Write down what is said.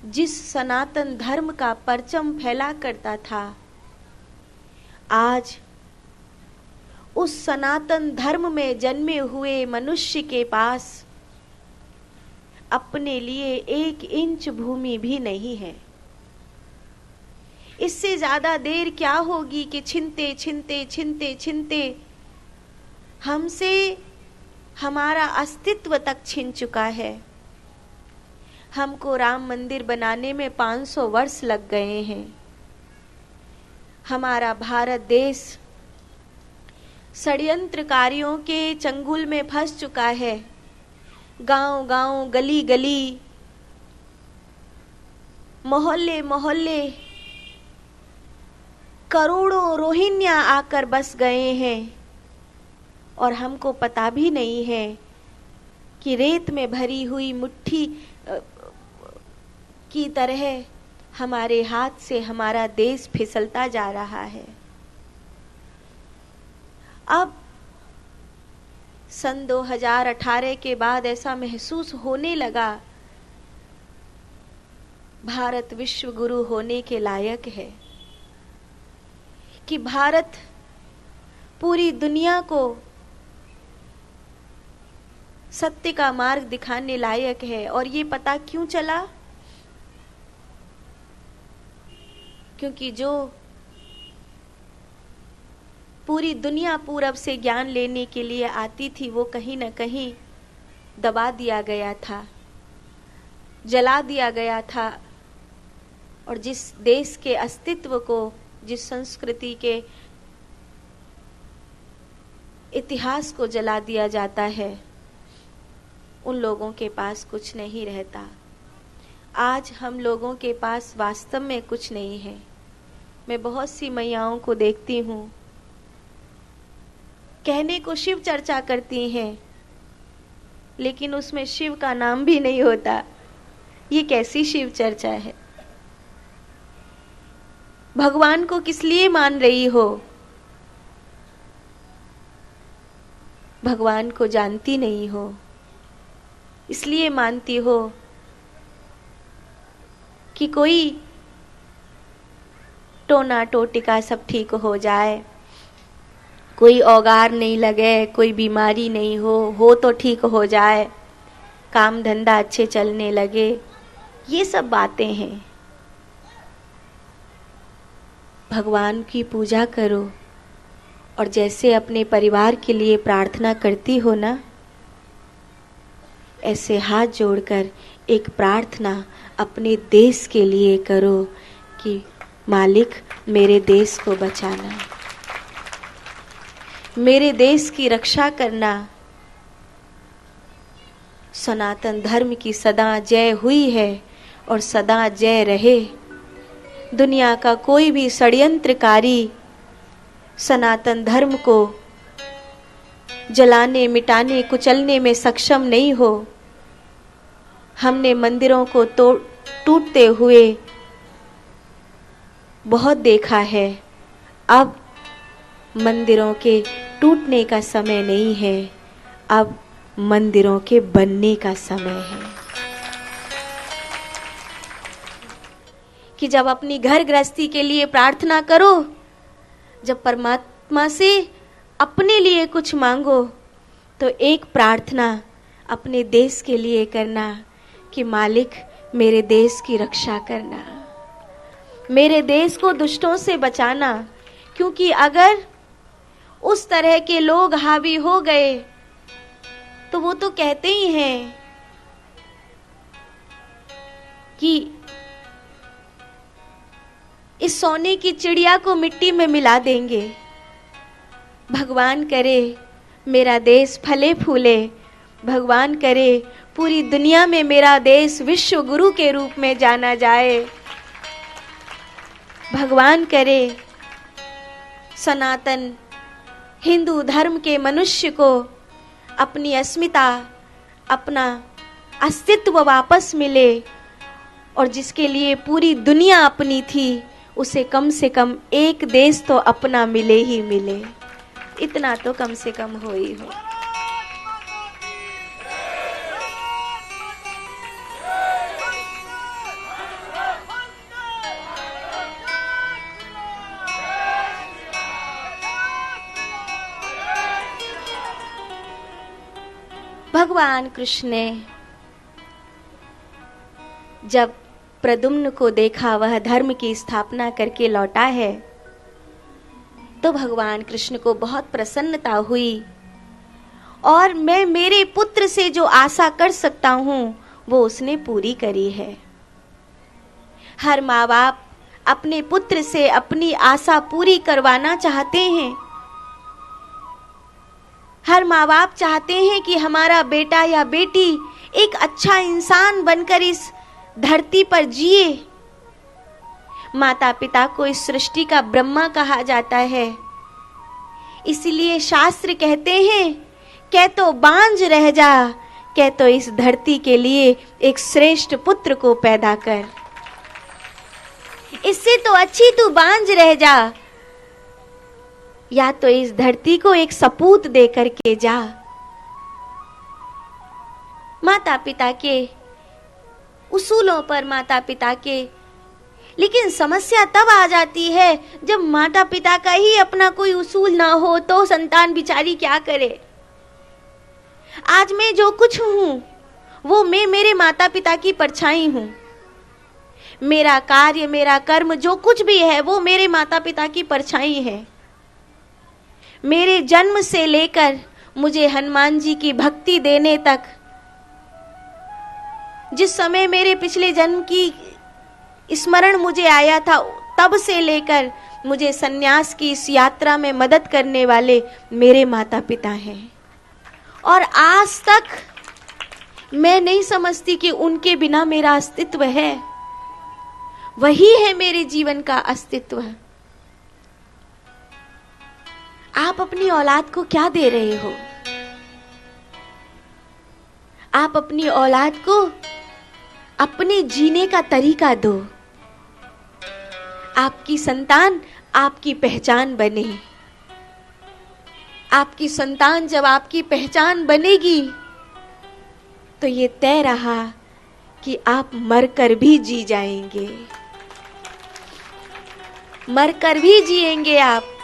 जिस सनातन धर्म का परचम फैला करता था, आज उस सनातन धर्म में जन्मे हुए मनुष्य के पास अपने लिए 1 इंच भूमि भी नहीं है। इससे ज्यादा देर क्या होगी कि छिनते छिनते छिनते छिनते हमसे हमारा अस्तित्व तक छिन चुका है। हमको राम मंदिर बनाने में 500 वर्ष लग गए हैं। हमारा भारत देश षड्यंत्रकारियों के चंगुल में फंस चुका है। गांव गांव, गली गली, मोहल्ले मोहल्ले करोड़ों रोहिंग्या आकर बस गए हैं और हमको पता भी नहीं है कि रेत में भरी हुई मुट्ठी की तरह हमारे हाथ से हमारा देश फिसलता जा रहा है। अब सन 2018 के बाद ऐसा महसूस होने लगा, भारत विश्व गुरु होने के लायक है, कि भारत पूरी दुनिया को सत्य का मार्ग दिखाने लायक है। और ये पता क्यों चला? क्योंकि जो पूरी दुनिया पूरब से ज्ञान लेने के लिए आती थी, वो कहीं न कहीं दबा दिया गया था, जला दिया गया था। और जिस देश के अस्तित्व को, जिस संस्कृति के इतिहास को जला दिया जाता है, उन लोगों के पास कुछ नहीं रहता। आज हम लोगों के पास वास्तव में कुछ नहीं है। मैं बहुत सी मैयाओं को देखती हूँ, कहने को शिव चर्चा करती हैं, लेकिन उसमें शिव का नाम भी नहीं होता। ये कैसी शिव चर्चा है? भगवान को किस लिए मान रही हो? भगवान को जानती नहीं हो, इसलिए मानती हो कि कोई टोना टोटिका सब ठीक हो जाए, कोई औगार नहीं लगे, कोई बीमारी नहीं हो तो ठीक हो जाए, काम धंधा अच्छे चलने लगे। ये सब बातें हैं। भगवान की पूजा करो और जैसे अपने परिवार के लिए प्रार्थना करती हो ना, ऐसे हाथ जोड़कर एक प्रार्थना अपने देश के लिए करो कि मालिक मेरे देश को बचाना, मेरे देश की रक्षा करना। सनातन धर्म की सदा जय हुई है और सदा जय रहे। दुनिया का कोई भी षड्यंत्रकारी सनातन धर्म को जलाने, मिटाने, कुचलने में सक्षम नहीं हो। हमने मंदिरों को टूटते हुए बहुत देखा है। अब मंदिरों के टूटने का समय नहीं है, अब मंदिरों के बनने का समय है। कि जब अपनी घर गृहस्थी के लिए प्रार्थना करो, जब परमात्मा से अपने लिए कुछ मांगो, तो एक प्रार्थना अपने देश के लिए करना कि मालिक मेरे देश की रक्षा करना, मेरे देश को दुष्टों से बचाना। क्योंकि अगर उस तरह के लोग हावी हो गए तो वो तो कहते ही हैं कि इस सोने की चिड़िया को मिट्टी में मिला देंगे। भगवान करे मेरा देश फले फूले, भगवान करे पूरी दुनिया में मेरा देश विश्व गुरु के रूप में जाना जाए। भगवान करे सनातन हिंदू धर्म के मनुष्य को अपनी अस्मिता, अपना अस्तित्व वापस मिले, और जिसके लिए पूरी दुनिया अपनी थी, उसे कम से कम एक देश तो अपना मिले ही मिले। इतना तो कम से कम हो ही हो। भगवान कृष्ण ने जब प्रद्युम्न को देखा वह धर्म की स्थापना करके लौटा है, तो भगवान कृष्ण को बहुत प्रसन्नता हुई और मैं मेरे पुत्र से जो आशा कर सकता हूं वो उसने पूरी करी है। हर माँ बाप अपने पुत्र से अपनी आशा पूरी करवाना चाहते हैं। हर माँ बाप चाहते हैं कि हमारा बेटा या बेटी एक अच्छा इंसान बनकर इस धरती पर जिए। माता पिता को इस सृष्टि का ब्रह्मा कहा जाता है। इसलिए शास्त्र कहते हैं, कह तो बांझ रह जा, कह तो इस धरती के लिए एक श्रेष्ठ पुत्र को पैदा कर। इससे तो अच्छी तू बांझ रह जा, या तो इस धरती को एक सपूत दे करके जा। माता पिता के उसूलों पर माता पिता के, लेकिन समस्या तब आ जाती है जब माता पिता का ही अपना कोई उसूल ना हो तो संतान बिचारी क्या करे। आज मैं जो कुछ हूं वो मैं मेरे माता पिता की परछाई हूं। मेरा कार्य, मेरा कर्म जो कुछ भी है वो मेरे माता पिता की परछाई है। मेरे जन्म से लेकर मुझे हनुमान जी की भक्ति देने तक, जिस समय मेरे पिछले जन्म की स्मरण मुझे आया था, तब से लेकर मुझे सन्यास की इस यात्रा में मदद करने वाले मेरे माता पिता हैं। और आज तक मैं नहीं समझती कि उनके बिना मेरा अस्तित्व है। वही है मेरे जीवन का अस्तित्व। आप अपनी औलाद को क्या दे रहे हो? आप अपनी औलाद को अपने जीने का तरीका दो। आपकी संतान आपकी पहचान बने। आपकी संतान जब आपकी पहचान बनेगी तो ये तय रहा कि आप मरकर भी जी जाएंगे, मरकर भी जिएंगे आप।